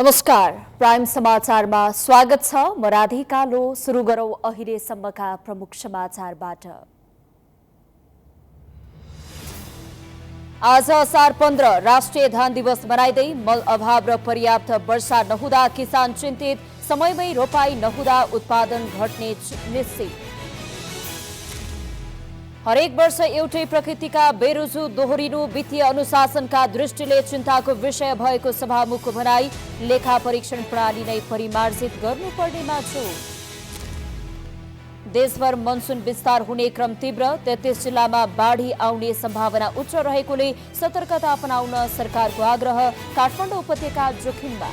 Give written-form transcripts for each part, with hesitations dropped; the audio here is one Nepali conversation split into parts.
नमस्कार, प्राइम समाचारमा स्वागत छ। म राधिका लो। सुरु गरौं अहिलेसम्मका प्रमुख समाचारबाट। आज असार 15 राष्ट्रिय धान दिवस मनाइदै मल अभाव र पर्याप्त वर्षा नहुँदा किसान चिन्तित, समयमै रोपाई नहुँदा उत्पादन घट्ने निश्चित। हरेक वर्ष एउटै प्रकृतिका बेरुजु दोहोरिनु वित्तीय अनुशासनका दृष्टिले चिन्ताको विषय भएको सभामुखको भनाई। लेखा परीक्षण प्रणाली नै परिमार्जित गर्नुपर्नेमा जोड। देशभर मनसुन विस्तार हुने क्रम तीव्र, 33 जिल्लामा बाढी आउने सम्भावना उच्च रहेकोले सतर्कता अपनाउन सरकारको आग्रह। काठमाडौँ उपत्यका जोखिममा।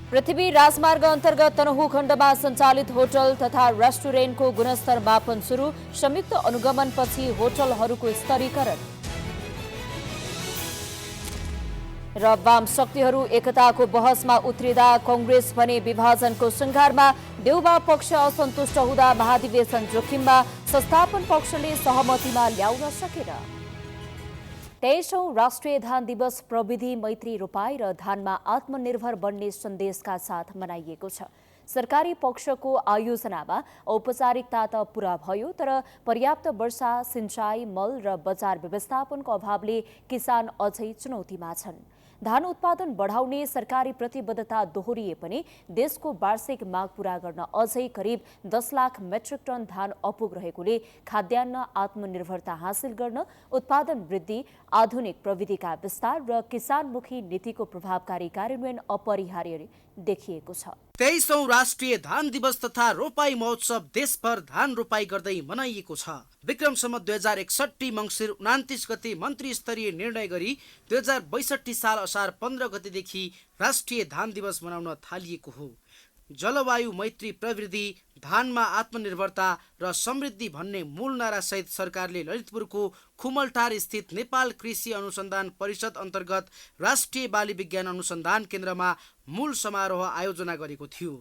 पृथ्वी राजमार्ग अन्तर्गत तनहुँ खण्डमा सञ्चालित होटल तथा रेस्टुरेन्टको गुणस्तर मापन सुरु। संयुक्त अनुगमनपछि होटलहरूको स्तरीकरण। र वाम शक्तिहरू एकताको बहसमा उत्रिँदा कांग्रेस भने विभाजनको सङ्घारमा। देउबा पक्ष असन्तुष्ट हुँदा महाधिवेशन जोखिममा। संस्थापन पक्षले सहमतिमा ल्याउन सकेन। 23औं राष्ट्रिय धान दिवस प्रविधि मैत्री रोपाई र धानमा आत्मनिर्भर बन्ने सन्देशका साथ मनाइएको छ। सरकारी पक्षको आयोजनामा औपचारिकता त पूरा भयो, तर पर्याप्त वर्षा, सिंचाई, मल र बजार व्यवस्थापनको अभावले किसान अझै चुनौतीमा छन्। धान उत्पादन बढाउने सरकारी प्रतिबद्धता दोहोरिए पनि देशको वार्षिक माग पूरा गर्न अझै करिब 10 लाख मेट्रिक टन धान अपुग रहेकोले खाद्यान्न आत्मनिर्भरता हासिल गर्न उत्पादन वृद्धि, आधुनिक प्रविधिका विस्तार र किसानमुखी नीतिको प्रभावकारी कार्यान्वयन अपरिहार्य देखिएको छ। 23औं राष्ट्रिय धान दिवस तथा रोपाई महोत्सव देशभर धान रोपाई गर्दै मनाइएको छ। विक्रम सम्वत 2061 मङ्सिर 29 गते मन्त्री स्तरीय निर्णय गरी 2062 साल असार 15 गतेदेखि राष्ट्रिय धान दिवस मनाउन थालिएको हो। जलवायु मैत्री प्रविधि, धानमा आत्मनिर्भरता र समृद्धि भन्ने मूल नारासहित सरकारले ललितपुरको खुमलटार स्थित नेपाल कृषि अनुसन्धान परिषद अन्तर्गत राष्ट्रिय बाली विज्ञान अनुसन्धान केन्द्रमा मूल समारोह आयोजना गरेको थियो।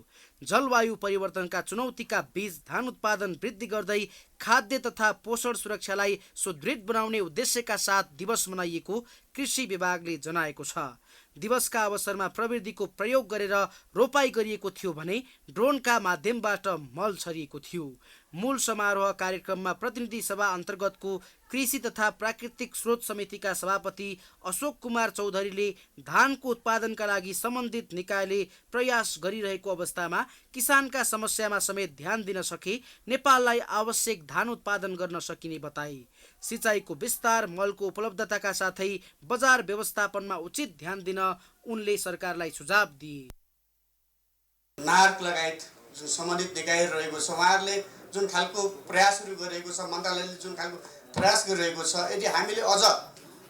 जलवायु परिवर्तनका चुनौतीका बीच धान उत्पादन वृद्धि गर्दै खाद्य तथा पोषण सुरक्षालाई सुदृढ बनाउने उद्देश्यका साथ दिवस मनाइएको कृषि विभागले जनाएको छ। दिवसका अवसरमा प्रविधिको प्रयोग गरेर रोपाई गरिएको थियो भने ड्रोनका माध्यमबाट मल छरिएको थियो। मूल समारोह कार्यक्रममा प्रतिनिधि सभा अन्तर्गतको कृषि तथा प्राकृतिक स्रोत समितिका सभापति अशोक कुमार चौधरीले धानको उत्पादनका लागि सम्बन्धित निकायले प्रयास गरिरहेको अवस्थामा किसानका समस्यामा समेत ध्यान दिन सके नेपाललाई आवश्यक धान उत्पादन गर्न सकिने बताए। सिँचाइको विस्तार, मलको उपलब्धताका साथै बजार व्यवस्थापनमा उचित ध्यान दिन उनले सरकारलाई सुझाव दिए। नार्क लगायत जुन सम्बन्धित निकायहरू रहेको छ, उहाँहरूले जुन खालको प्रयासहरू गरेको छ, मन्त्रालयले जुन खालको प्रयास गरिरहेको छ, यदि हामीले अझ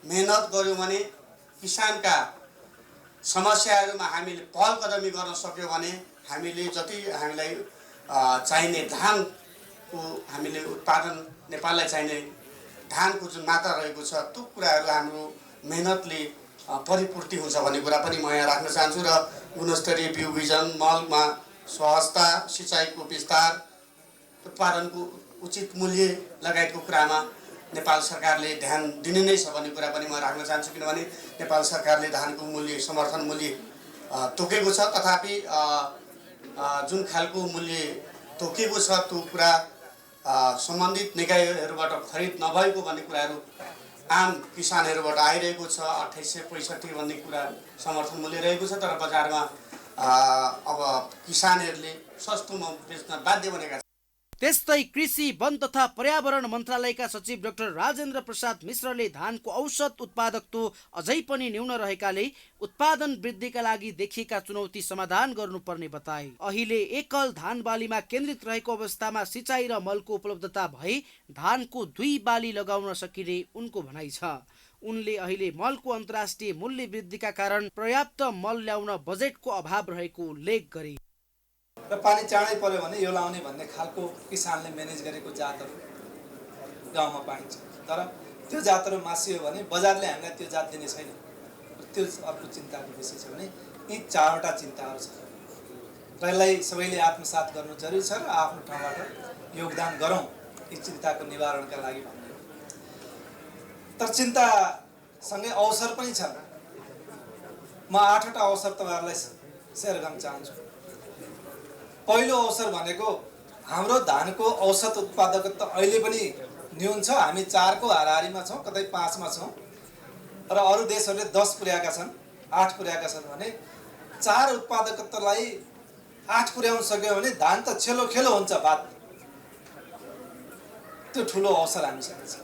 मेहनत गऱ्यौँ भने किसानका समस्याहरूमा हामीले पहल कदमी गर्न सक्यौँ भने हामीले जति हामीलाई चाहिने धानको हामीले उत्पादन, नेपाललाई चाहिने धानको जुन मात्रा रहेको छ त्यो कुराहरू हाम्रो मेहनतले परिपूर्ति हुन्छ भन्ने कुरा पनि म यहाँ राख्न चाहन्छु। र गुणस्तरीय बिउ बिजन, मलमा सहजता, सिँचाइको विस्तार, उत्पादनको उचित मूल्य लगायतको कुरामा नेपाल सरकारले ध्यान दिने नै छ भन्ने कुरा पनि म राख्न चाहन्छु। किनभने नेपाल सरकारले धानको मूल्य, समर्थन मूल्य तोकेको छ, तथापि जुन खालको मूल्य तोकेको छ त्यो कुरा सम्बन्धित निकायहरूबाट खरिद नभएको भन्ने कुराहरू आम किसानहरूबाट आइरहेको छ। 2865 भन्ने कुरा समर्थन मूल्य रहेको छ, तर बजारमा अब किसानहरूले सस्तोमा बेच्न बाध्य बनेका छन्। त्यस्तै कृषि, वन तथा पर्यावरण मन्त्रालयका सचिव डाक्टर राजेन्द्र प्रसाद मिश्रले धानको औसत उत्पादकत्व अझै पनि न्यून रहेकाले उत्पादन वृद्धिका लागि देखिएका चुनौती समाधान गर्नुपर्ने बताए। अहिले एकल धान बालीमा केन्द्रित रहेको अवस्थामा सिँचाइ र मलको उपलब्धता भए धानको 2 बाली लगाउन सकिने उनको भनाइ छ। उनले अहिले मलको अन्तर्राष्ट्रिय मूल्य वृद्धिका कारण पर्याप्त मल ल्याउन बजेटको अभाव रहेको उल्लेख गरे। र पानी चाँडै पर्यो भने यो लाउने भन्ने खालको किसानले म्यानेज गरेको जातहरू गाउँमा पाइन्छ, तर त्यो जातहरू मासियो भने बजारले हामीलाई त्यो जात दिने छैन। त्यो अर्को चिन्ताको विषय छ भने यी 4वटा चिन्ताहरू छ र यसलाई सबैले आत्मसात गर्नु जरुरी छ र आफ्नो ठाउँबाट योगदान गरौँ यी चिन्ताको निवारणका लागि भन्ने। तर चिन्तासँगै अवसर पनि छ। म 8वटा अवसर तपाईँहरूलाई सेयर गर्न चाहन्छु। पहिलो अवसर भनेको हाम्रो धानको औसत उत्पादकता अहिले पनि न्यून छ। हामी 4 को हाराहारीमा छौँ, कतै 5 मा छौँ र अरू देशहरूले 10 पुर्याएका छन्, 8 पुर्याएका छन् भने 4 उत्पादकतालाई 8 पुर्याउन सक्यो भने धान त छेलो खेलो हुन्छ भात। त्यो ठुलो अवसर हामीसँग छ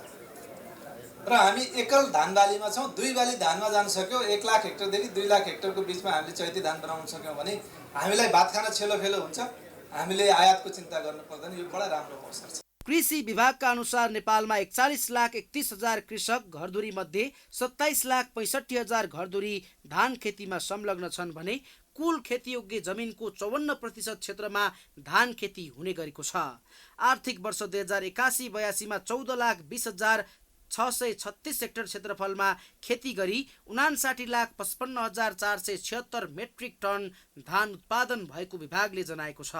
र हामी एकल धान बालीमा छौँ। 2 बाली धानमा जान सक्यो। 1 लाख हेक्टरदेखि 2 लाख हेक्टरको बिचमा हामीले चैती धान बनाउन सक्यौँ भने हामीलाई भात खान छेलो खेलो हुन्छ। हामीले आयातको चिन्ता गर्नु पर्दैन। यो बडा राम्रो अवसर छ। कृषि विभागका अनुसार नेपालमा 41,31,000 कृषक घरधुरी मध्ये 27,65,000 घरधुरी धान खेतीमा संलग्न छन् भने कुल खेतीयोग्य जमिनको 54% क्षेत्रमा धान खेती हुने गरेको छ। आर्थिक वर्ष 2081-82 मा 14,20,636 हेक्टर क्षेत्रफलमा खेती गरी 59,55,476 मेट्रिक टन धान उत्पादन भएको विभागले जनाएको छ।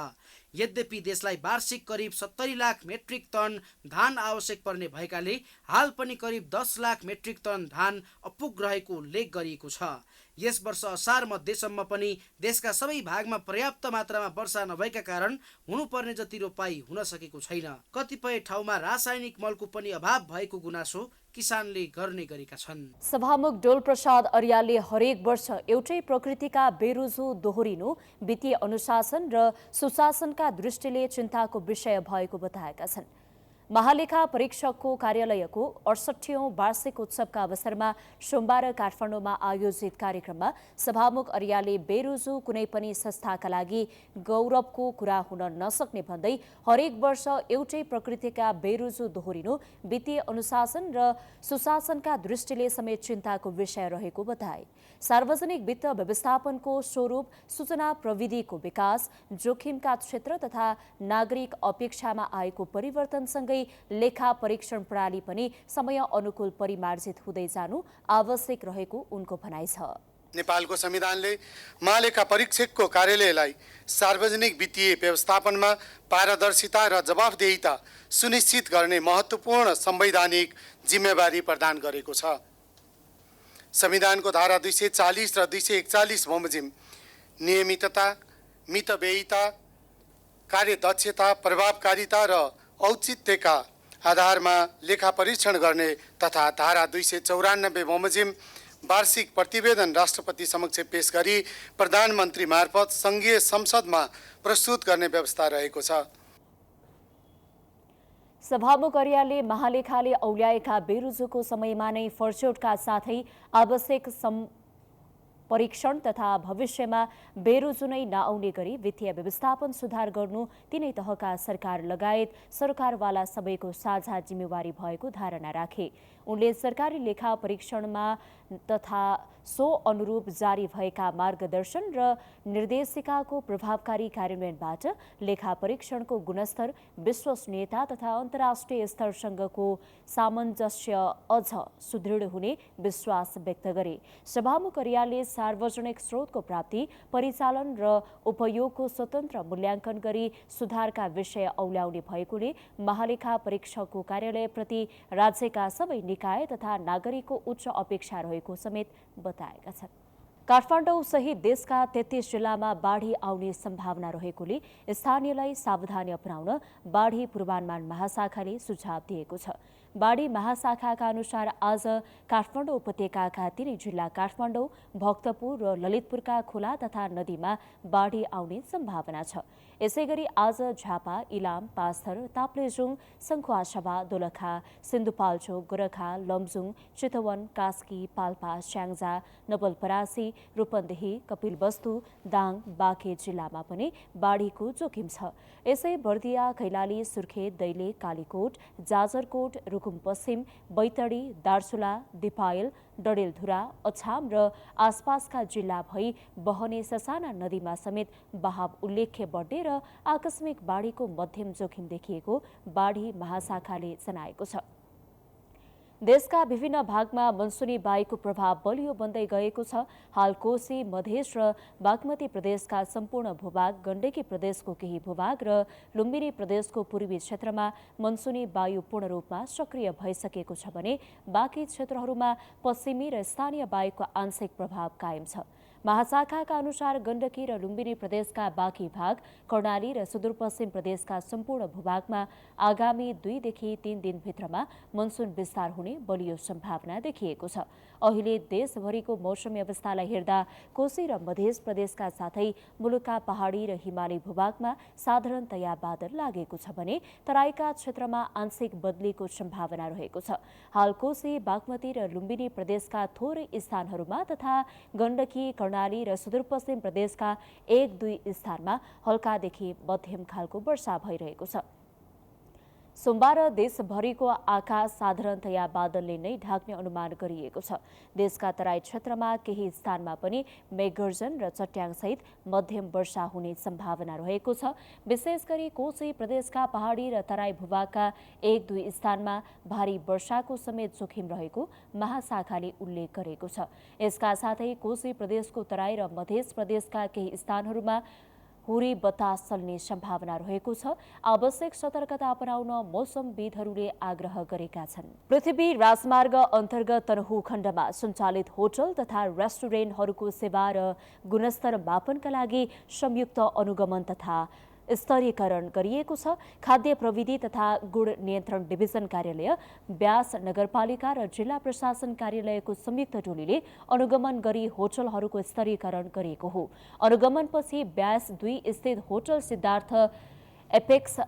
यद्यपि देशलाई वार्षिक करिब 70 लाख मेट्रिक टन धान आवश्यक पर्ने भएकाले हाल पनि करिब 10 लाख मेट्रिक टन धान अपुग रहेको उल्लेख गरिएको छ। यस वर्ष असार मध्यसम्म पनि देशका सबै भागमा पर्याप्त मात्रामा वर्षा नभएका कारण हुनुपर्ने जति रोपाई हुन सकेको छैन। कतिपय ठाउँमा रासायनिक मलको पनि अभाव भएको गुनासो किसानले गर्ने गरेका छन्। सभामुख डोल प्रसाद अर्यालले हरेक वर्ष एउटै प्रकृतिका बेरोजु दोहोरिनु वित्तीय अनुशासन र सुशासनका दृष्टिले चिन्ताको विषय भएको बताएका छन्। महालेखा परीक्षकको कार्यालयको 68औं वार्षिक उत्सवका अवसरमा सोमबार काठमाडौँमा आयोजित कार्यक्रममा सभामुख अर्यालले बेरोजु कुनै पनि संस्थाका लागि गौरवको कुरा हुन नसक्ने भन्दै हरेक वर्ष एउटै प्रकृतिका बेरोजु दोहोरिनु वित्तीय अनुशासन र सुशासनका दृष्टिले समेत चिन्ताको विषय रहेको बताए। सार्वजनिक वित्त व्यवस्थापनको स्वरूप सूचना प्रविधिको विकास, जोखिमका क्षेत्र तथा नागरिक अपेक्षामा आएको परिवर्तनसँगै लेखा परीक्षण प्रणाली पनि समय अनुकूल परिमार्जित हुँदै जानु आवश्यक रहेको उनको भनाइ छ। नेपालको संविधानले महालेखा परीक्षकको कार्यालयलाई सार्वजनिक वित्तीय व्यवस्थापनमा पारदर्शिता र जवाफदेहिता सुनिश्चित गर्ने महत्त्वपूर्ण संवैधानिक जिम्मेवारी प्रदान गरेको छ। संविधानको धारा 240 र 241 बमोजिम नियमितता, मितव्ययिता, कार्यदक्षता, प्रभावकारिता र औचित्यका आधारमा लेखा परीक्षण गर्ने तथा धारा 294 बमोजिम वार्षिक प्रतिवेदन राष्ट्रपति समक्ष पेश गरी प्रधानमन्त्री मार्फत संघीय संसदमा प्रस्तुत गर्ने व्यवस्था रहेको छ। सभामुख अर्यालले महालेखाले औल्याएका बेरोजुको समयमा नै फर्चौटका साथै आवश्यक परीक्षण तथा भविष्यमा बेरोजु नै नआउने गरी वित्तीय व्यवस्थापन सुधार गर्नु तिनै तहका सरकार लगायत सरकारवाला सबैको साझा जिम्मेवारी भएको धारणा राखे। उनले सरकारी लेखा परीक्षणमा तथा सो अनुरूप जारी भएका मार्गदर्शन र निर्देशिकाको प्रभावकारी कार्यान्वयनबाट लेखा परीक्षणको गुणस्तर, विश्वसनीयता तथा अन्तर्राष्ट्रिय स्तरसँगको सामञ्जस्य अझ सुदृढ हुने विश्वास व्यक्त गरे। सभामुख अर्यालले सार्वजनिक स्रोतको प्राप्ति, परिचालन र उपयोगको स्वतन्त्र मूल्याङ्कन गरी सुधारका विषय औल्याउने भएकोले महालेखा परीक्षकको कार्यालयप्रति राज्यका सबै निकाय तथा नागरिकको उच्च अपेक्षा रहेको समेत बताएका छन्। काठमाडौँ सहित देशका 33 जिल्लामा बाढी आउने सम्भावना रहेकोले स्थानीयलाई सावधानी अपनाउन बाढी पूर्वानुमान महाशाखाले सुझाव दिएको छ। बाढी महाशाखाका अनुसार आज काठमाडौँ उपत्यकाका 3 जिल्ला काठमाडौँ, भक्तपुर र ललितपुरका खोला तथा नदीमा बाढी आउने सम्भावना छ। यसैगरी आज झापा, इलाम, पाँचथर, ताप्लेजुङ, सङ्खुवासभा, दोलखा, सिन्धुपाल्चोक, गोरखा, लमजुङ, चितवन, कास्की, पाल्पा, स्याङ्जा, नवलपरासी, रूपन्देही, कपिलवस्तु, दाङ, बाँके जिल्लामा पनि बाढीको जोखिम छ। यसै बर्दिया, कैलाली, सुर्खेत, दैले, कालीकोट, जाजरकोट, रुकुम पश्चिम, बैतडी, दार्चुला, दिपायल, डडेलधुरा, अछाम र आसपासका जिल्ला भई बहने ससाना नदीमा समेत बहाव उल्लेख्य बढ्ने र आकस्मिक बाढीको मध्यम जोखिम देखिएको बाढी महाशाखाले जनाएको छ। देशका विभिन्न भागमा मनसुनी वायुको प्रभाव बलियो बन्दै गएको छ। हाल कोशी, मधेस र बागमती प्रदेशका सम्पूर्ण भूभाग, गण्डकी प्रदेशको केही भूभाग र लुम्बिनी प्रदेशको पूर्वी क्षेत्रमा मनसुनी वायु पूर्ण रूपमा सक्रिय भइसकेको छ भने बाँकी क्षेत्रहरूमा पश्चिमी र स्थानीय वायुको आंशिक प्रभाव कायम छ। महाशाखाका अनुसार गण्डकी र लुम्बिनी प्रदेशका बाँकी भाग, कर्णाली र सुदूरपश्चिम प्रदेशका सम्पूर्ण भूभागमा आगामी 2 देखि 3 दिनभित्रमा मनसुन विस्तार हुने बलियो सम्भावना देखिएको छ। अहिले देशभरिको मौसमी अवस्थालाई हेर्दा कोशी र मध्य प्रदेशका साथै मुलुकका पहाडी र हिमाली भूभागमा साधारणतया बादल लागेको छ भने तराईका क्षेत्रमा आंशिक बदलीको सम्भावना रहेको छ। हाल कोशी, बागमती र लुम्बिनी प्रदेशका थोरै स्थानहरूमा तथा गण्डकी, कर्णाली र सुदूरपश्चिम प्रदेशका 1-2 स्थानमा हल्कादेखि मध्यम खालको वर्षा भइरहेको छ। सोमबार देशभरिको आकाश साधारणतया बादलले नै ढाक्ने अनुमान गरिएको छ। देशका तराई क्षेत्रमा केही स्थानमा पनि मेघगर्जन र चट्याङसहित मध्यम वर्षा हुने सम्भावना रहेको छ। विशेष गरी कोशी प्रदेशका पहाडी र तराई भूभागका 1-2 स्थानमा भारी वर्षाको समेत जोखिम रहेको महाशाखाले उल्लेख गरेको छ। यसका साथै कोशी प्रदेशको तराई र मध्य प्रदेशका केही स्थानहरूमा हुरी बतास चल्ने सम्भावना रहेको छ। आवश्यक सतर्कता अपनाउन मौसमविदहरूले आग्रह गरेका छन्। पृथ्वी राजमार्ग अन्तर्गत तनहुँ खण्डमा सञ्चालित होटल तथा रेस्टुरेन्टहरूको सेवा र गुणस्तर मापनका लागि संयुक्त अनुगमन तथा स्तरीकरण गरिएको छ। खाद्य प्रविधि तथा गुण नियन्त्रण डिभिजन कार्यालय, ब्यास नगरपालिका र जिल्ला प्रशासन कार्यालयको संयुक्त टोलीले अनुगमन गरी होटलहरूको स्तरीकरण गरिएको हो। अनुगमनपछि ब्यास 2 स्थित होटल सिद्धार्थ एपेक्स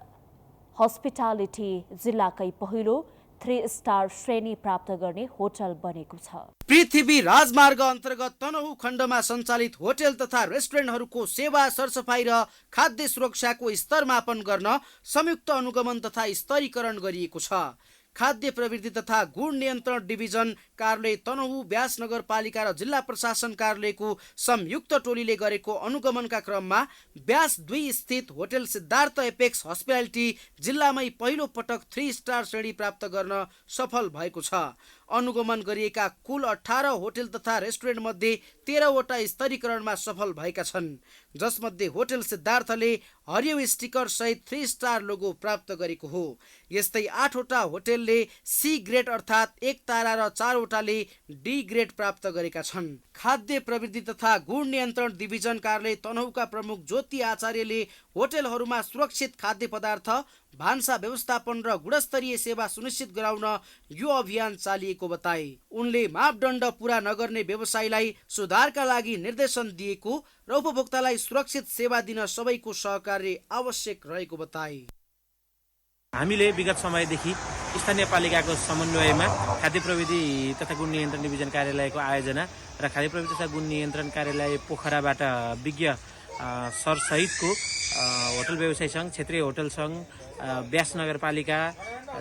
हस्पिटालिटी जिल्लाकै पहिलो 3 स्टार श्रेणी प्राप्त गर्ने होटल बनेको छ। पृथ्वी राजमार्ग अन्तर्गत तनहुँ खण्डमा सञ्चालित होटल तथा रेस्टुरेन्टहरूको सेवा, सरसफाई र खाद्य सुरक्षाको स्तर मापन गर्न संयुक्त अनुगमन तथा स्तरीकरण गरिएको छ। खाद्य प्रविधि तथा गुण नियन्त्रण डिभिजन कार्यालय तनहुँ, ब्यास नगरपालिका र जिल्ला प्रशासन कार्यालयको संयुक्त टोलीले गरेको अनुगमनका क्रममा ब्यास 2 स्थित होटल सिद्धार्थ एपेक्स हस्पिटालिटी जिल्लामै पहिलो पटक 3 स्टार श्रेणी प्राप्त गर्न सफल भएको छ। अनुगमन गरिएका कुल 18 होटल तथा रेस्टुरेन्ट मध्ये 13 वटा स्तरीकरणमा सफल भएका छन्, जसमध्ये होटल सिद्धार्थले हरियो स्टिकर सहित 3 स्टार लोगो प्राप्त गरेको हो। यस्तै 8 वटा होटलले सी ग्रेड अर्थात् 1 तारा र 4 वटाले डी ग्रेड प्राप्त गरेका छन्। खाद्य प्रविधि तथा गुण नियन्त्रण डिभिजन कार्यालय तनहुँका प्रमुख ज्योति आचार्यले होटलहरूमा सुरक्षित खाद्य पदार्थ, भान्सा व्यवस्थापन र गुणस्तरीय सेवा सुनिश्चित गराउन यो अभियान चालिएको बताए। उनले मापदण्ड पूरा नगर्ने व्यवसायीलाई सुधारका लागि निर्देशन दिएको र उपभोक्तालाई सुरक्षित सेवा दिन सबैको सहकार्य आवश्यक रहेको बताए। हामीले विगत समयदेखि स्थानीय पालिकाको समन्वयमा खाद्य प्रविधि तथा गुण नियन्त्रण डिभिजन कार्यालयको आयोजना र खाद्य प्रविधि तथा गुण नियन्त्रण कार्यालय पोखराबाट विज्ञ सरसहितको होटल व्यवसाय सङ्घ, क्षेत्रीय होटल सङ्घ, ब्यास नगरपालिका,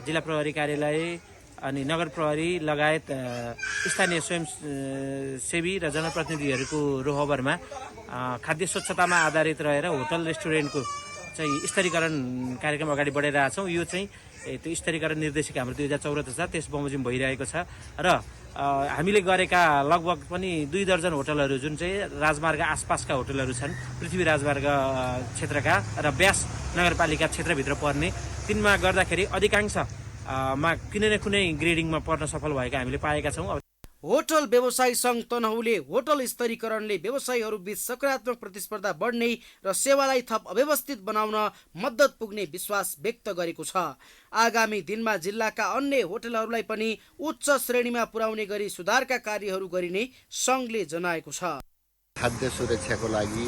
जिल्ला प्रहरी कार्यालय अनि नगर प्रहरी लगायत स्थानीय स्वयंसेवी र जनप्रतिनिधिहरूको रोहबरमा खाद्य स्वच्छतामा आधारित रहेर होटल रेस्टुरेन्टको चाहिँ स्तरीकरण कार्यक्रम अगाडि बढाइरहेका छौँ। यो चाहिँ त्यो स्तरीकरण निर्देशिका हाम्रो 2074 छ, त्यस बमोजिम भइरहेको छ र हामीले गरेका लगभग पनि 2 दर्जन होटलहरू जुन चाहिँ राजमार्ग आसपासका होटलहरू छन्, पृथ्वी राजमार्ग क्षेत्रका र ब्यास नगरपालिका क्षेत्रभित्र पर्ने, तिनमा गर्दाखेरि अधिकांशमा कुनै न कुनै ग्रेडिङमा पर्न सफल भएका हामीले पाएका छौँ। होटल व्यवसायी सङ्घ तनहुँले होटल स्तरीकरणले व्यवसायीहरू बीच सकारात्मक प्रतिस्पर्धा बढ्ने र सेवालाई थप अव्यवस्थित बनाउन मद्दत पुग्ने विश्वास व्यक्त गरेको छ। आगामी दिनमा जिल्लाका अन्य होटलहरूलाई पनि उच्च श्रेणीमा पुर्याउने गरी सुधारका कार्यहरू गरिने सङ्घले जनाएको छ। खाद्य सुरक्षाको लागि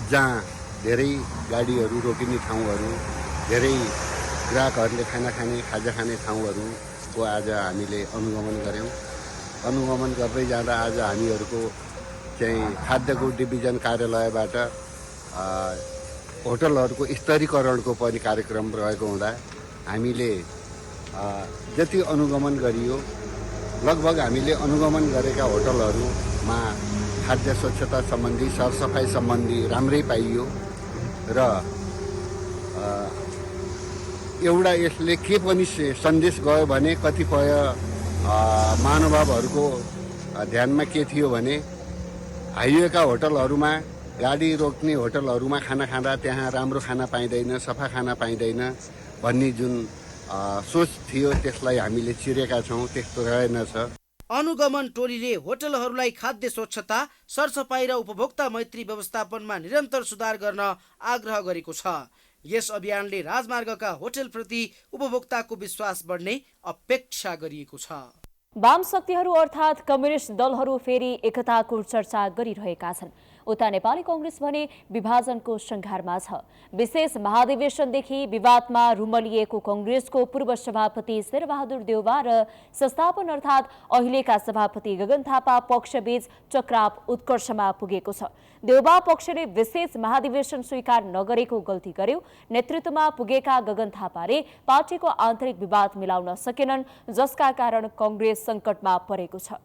जहाँ धेरै गाडीहरू रोकिने ठाउँहरू, धेरै ग्राहकहरूले खाना खाने, खाजा खाने ठाउँहरूको आज हामीले अनुगमन गऱ्यौँ। अनुगमन गर्दै जाँदा आज हामीहरूको चाहिँ खाद्यको डिभिजन कार्यालयबाट होटलहरूको स्तरीकरणको पनि कार्यक्रम रहेको हुँदा हामीले जति अनुगमन गरियो, लगभग हामीले अनुगमन गरेका होटलहरूमा खाद्य स्वच्छता सम्बन्धी, सरसफाइ सम्बन्धी राम्रै पाइयो र एउटा यसले के पनि सन्देश गयो भने कतिपय महानुभावहरूको ध्यानमा के थियो भने हाइवेका होटलहरूमा, गाडी रोक्ने होटलहरूमा खाना खाँदा त्यहाँ राम्रो खाना पाइँदैन, सफा खाना पाइँदैन भन्ने जुन सोच थियो त्यसलाई हामीले चिरेका छौँ। त्यस्तो रहेनछ। अनुगमन टोलीले होटलहरूलाई खाद्य स्वच्छता, सरसफाई र उपभोक्ता मैत्री व्यवस्थापनमा निरन्तर सुधार गर्न आग्रह गरेको छ। यस अभियानले राजमार्गका होटलप्रति उपभोक्ताको विश्वास बढ्ने अपेक्षा गरिएको छ। वाम शक्तिहरू अर्थात् कम्युनिस्ट दलहरू फेरि एकताको चर्चा गरिरहेका छन्। उता नेपाली कांग्रेस भने विभाजनको सङ्घारमा छ। विशेष महाधिवेशनदेखि विवादमा रुमलिएको कांग्रेसको पूर्व सभापति शेरबहादुर देउवा र संस्थापन अर्थात् अहिलेका सभापति गगन थापा पक्षबीच चक्राव उत्कर्षमा पुगेको छ। देउवा पक्षले विशेष महाधिवेशन स्वीकार नगरेको गल्ती गर्यो। नेतृत्वमा पुगेका गगन थापाले पार्टीको आन्तरिक विवाद मिलाउन सकेनन्, जसका कारण कांग्रेस संकटमा परेको छ।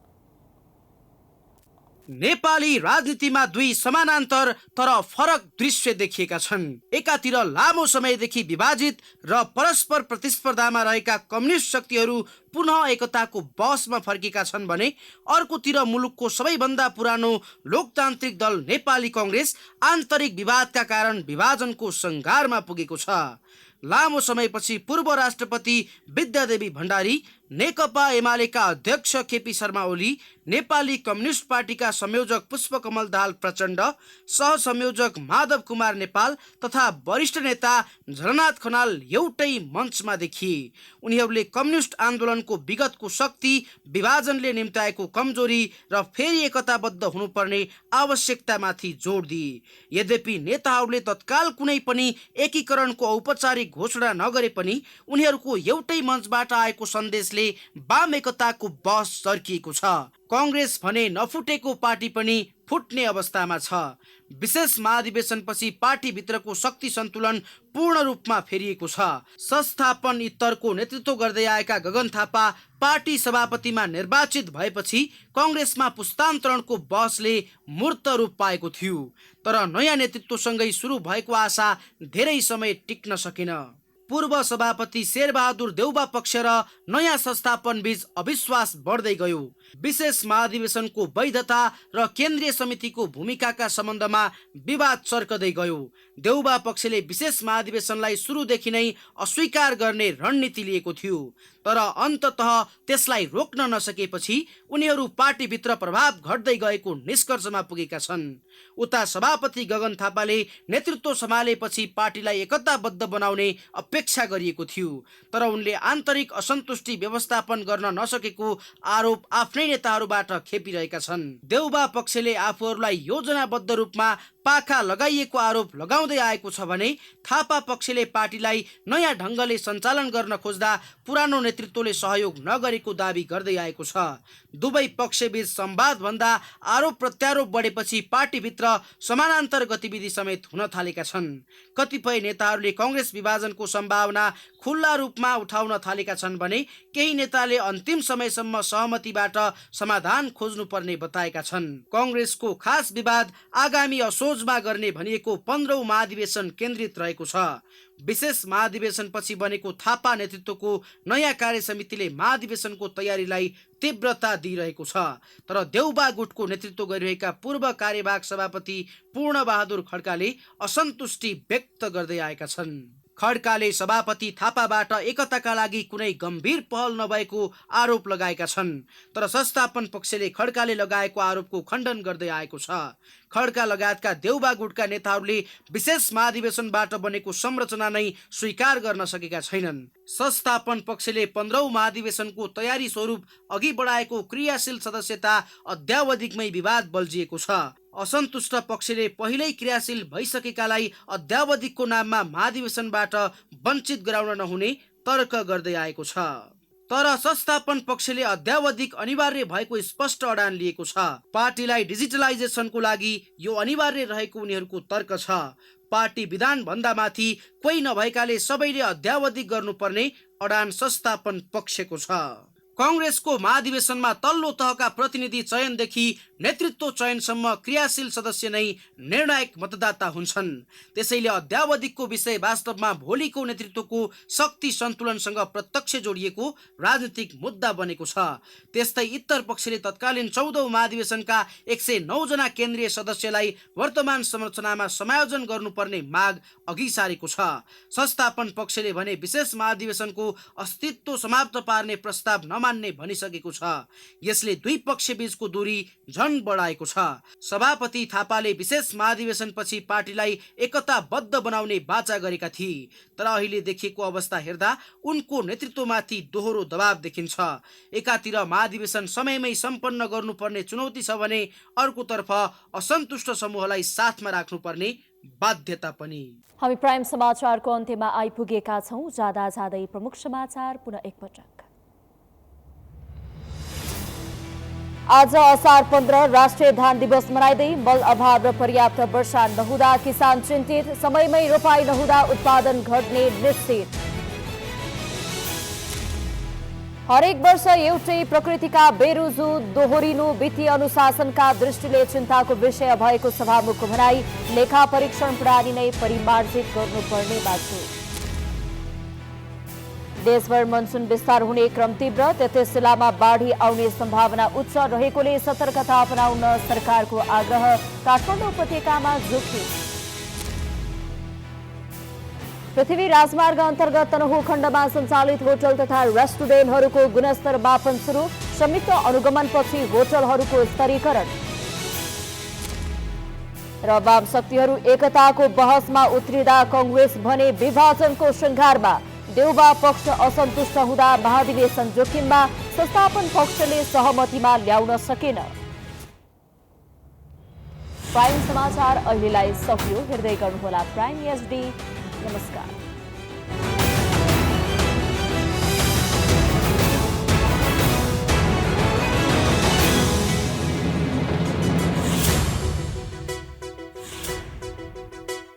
नेपाली राजनीतिमा दुई समानान्तर तर फरक दृश्य देखिएका छन्। एकातिर लामो समयदेखि विभाजित र परस्पर प्रतिस्पर्धामा रहेका कम्युनिस्ट शक्तिहरू पुनः एकताको बसमा फर्केका छन् भने अर्कोतिर मुलुकको सबैभन्दा पुरानो लोकतान्त्रिक दल नेपाली कांग्रेस आन्तरिक विवादका कारण विभाजनको सङ्घारमा पुगेको छ। लामो समयपछि पूर्व राष्ट्रपति विद्यादेवी भण्डारी, नेकपा एमालेका अध्यक्ष केपी शर्मा ओली, नेपाली कम्युनिस्ट पार्टीका संयोजक पुष्पकमल दाहाल प्रचण्ड, सहसंयोजक माधव कुमार नेपाल तथा वरिष्ठ नेता झलनाथ खनाल एउटै मञ्चमा देखिए। उनीहरूले कम्युनिस्ट आन्दोलनको विगतको शक्ति, विभाजनले निम्ताएको कमजोरी र फेरि एकताबद्ध हुनुपर्ने आवश्यकतामाथि जोड दिए। यद्यपि नेताहरूले तत्काल कुनै पनि एकीकरणको औपचारिक घोषणा नगरे पनि उनीहरूको एउटै मञ्चबाट आएको सन्देशले वाम एकताको बस चर्किएको छ। कांग्रेस भने नफुटेको पार्टी पनि फुट्ने अवस्थामा छ। विशेष महाधिवेशनपछि पार्टीभित्रको शक्ति सन्तुलन पूर्ण रूपमा फेरिएको छ। संस्थापन इत्तरको नेतृत्व गर्दै आएका गगन थापा पार्टी सभापतिमा निर्वाचित भएपछि कांग्रेसमा पुस्तान्तरणको बहसले मूर्त रूप पाएको थियो। तर नयाँ नेतृत्वसँगै सुरु भएको आशा धेरै समय टिक्न सकेन। पूर्व सभापति शेरबहादुर देउवा पक्ष र नयाँ संस्थापन बीच अविश्वास बढ्दै गयो। विशेष महाधिवेशनको वैधता र केन्द्रीय समितिको भूमिकाका सम्बन्धमा विवाद चर्कदै गयो। देउवा पक्षले विशेष महाधिवेशनलाई सुरुदेखि नै अस्वीकार गर्ने रणनीति लिएको थियो, तर अन्ततः त्यसलाई रोक्न नसकेपछि उनीहरू पार्टीभित्र प्रभाव घट्दै गएको निष्कर्षमा पुगेका छन्। उता सभापति गगन थापाले नेतृत्व सम्हालेपछि पार्टीलाई एकताबद्ध बनाउने अपेक्षा गरिएको थियो, तर उनले आन्तरिक असन्तुष्टि व्यवस्थापन गर्न नसकेको आरोप आफ्नै नेताहरूबाट खेपिरहेका छन्। देउवा पक्षले आफूहरूलाई योजनाबद्ध रूपमा पाखा लगाइएको आरोप लगाउँदै आएको छ भने थापा पक्षले पार्टीलाई नयाँ ढङ्गले सञ्चालन गर्न खोज्दा पुरानो नेतृत्वले सहयोग नगरेको दावी गर्दै आएको छ। दुवै पक्षबीच संवादभन्दा आरोप प्रत्यारोप बढेपछि पार्टीभित्र समानान्तर गतिविधि समेत हुन थालेका छन्। कतिपय नेताहरूले कांग्रेस विभाजनको सम्भावना खुल्ला रूपमा उठाउन थालेका छन् भने केही नेताले अन्तिम समयसम्म सहमतिबाट समाधान खोज्नुपर्ने बताएका छन्। कांग्रेसको खास विवाद आगामी असोजमा गर्ने भनिएको 15औं महाधिवेशन केन्द्रित रहेको छ। विशेष महाधिवेशनपछि बनेको थापा नेतृत्वको नयाँ कार्य समितिले महाधिवेशनको तयारीलाई तीव्रता दिइरहेको छ, तर देउबा गुटको नेतृत्व गरिरहेका पूर्व कार्यवाहक सभापति पूर्णबहादुर खड्काले असन्तुष्टि व्यक्त गर्दै आएका छन्। खड्काले सभापति थापाबाट एकताका लागि कुनै गम्भीर पहल नभएको आरोप लगाएका छन्, तर संस्थापन पक्षले खड्काले लगाएको आरोपको खण्डन गर्दै आएको छ। खड्का लगायतका देउबा गुटका नेताहरूले विशेष महाधिवेशनबाट बनेको संरचना नै स्वीकार गर्न सकेका छैनन्। संस्थापन पक्षले 15औं महाधिवेशनको तयारी स्वरूप अघि बढाएको क्रियाशील सदस्यता अद्यावधिकमै विवाद बल्झिएको छ। असन्तुष्ट पक्षले पहिल्यै क्रियाशील भइसकेकालाई अद्यावधिकको नाममा महाधिवेशनबाट वञ्चित गराउन नहुने तर्क गर्दै आएको छ। तर संस्थापन पक्षले अद्यावधिक अनिवार्य भएको स्पष्ट अडान लिएको छ। पार्टीलाई डिजिटलाइजेसनको लागि यो अनिवार्य रहेको उनीहरूको तर्क छ। पार्टी विधान भन्दा माथि कोही नभएकाले सबैले अद्यावधिक गर्नुपर्ने अडान संस्थापन पक्षको छ। कांग्रेसको महाधिवेशनमा तल्लो तहका प्रतिनिधि चयनदेखि नेतृत्व चयनसम्म क्रियाशील सदस्य नै निर्णायक मतदाता हुन्छन्। त्यसैले अद्यावधिकको विषय वास्तवमा भोलिको नेतृत्वको शक्ति सन्तुलनसँग प्रत्यक्ष जोडिएको राजनीतिक मुद्दा बनेको छ। त्यस्तै इत्तर पक्षले तत्कालीन 14औं महाधिवेशनका 109 जना केन्द्रीय सदस्यलाई वर्तमान संरचनामा समायोजन गर्नुपर्ने माग अघि सारेको छ। संस्थापन पक्षले भने विशेष महाधिवेशनको अस्तित्व समाप्त पार्ने प्रस्ताव नमान्ने भनिसकेको छ। यसले दुई पक्षबीचको दूरी झन बढाएको छ। सभापति थापाले विशेष महाधिवेशनपछि पार्टीलाई एकताबद्ध बनाउने वाचा गरेका थिए, तर अहिले देखिएको अवस्था हेर्दा उनको नेतृत्वमाथि दोहोरो दबाव देखिन्छ। एकातिर महाधिवेशन समयमै सम्पन्न गर्नुपर्ने चुनौती छ भने अर्कोतर्फ असन्तुष्ट समूहलाई साथमा राख्नुपर्ने बाध्यता पनि। हामी प्राइम समाचारको अन्त्यमा आइपुगेका छौं। जाँदा जाँदै प्रमुख समाचार पुनः एकपटक। आज असार 15 राष्ट्रिय धान दिवस मनाइँदै मल अभाव र पर्याप्त वर्षा नहुँदा किसान चिन्तित, समयमै रोपाई नहुँदा उत्पादन घट्ने निश्चित। हरेक वर्ष एउटै प्रकृतिका बेरुजु दोहोरिनु वित्तीय अनुशासनका दृष्टिले चिन्ताको विषय भएको सभामुखको भनाई, लेखा परीक्षण प्रणाली नै परिमार्जित गर्नुपर्ने बाछु। देशभर मनसुन विस्तार हुने क्रम तीव्र, 33 जिल्लामा बाढी आउने सम्भावना उच्च रहेकोले सतर्कता अपनाउन सरकारको आग्रह। काठमाडौँ उपत्यकामा जोखिम। पृथ्वी राजमार्ग अन्तर्गत तनहुँ खण्डमा सञ्चालित होटल तथा रेस्टुरेन्टहरूको गुणस्तर मापन सुरु, संयुक्त अनुगमनपछि होटलहरूको स्तरीकरण। र वाम शक्तिहरू एकताको बहसमा उत्रिँदा कांग्रेस भने विभाजनको श्रृङ्गारमा, देउबा पक्ष असन्तुष्ट हुँदा महाधिवेशन जोखिममा, संस्थापन पक्षले सहमतिमा ल्याउन सकेन। प्राइम समाचार अहिलेलाई सकियो। हेर्दै गर्नुहोला प्राइम एचडी। नमस्कार।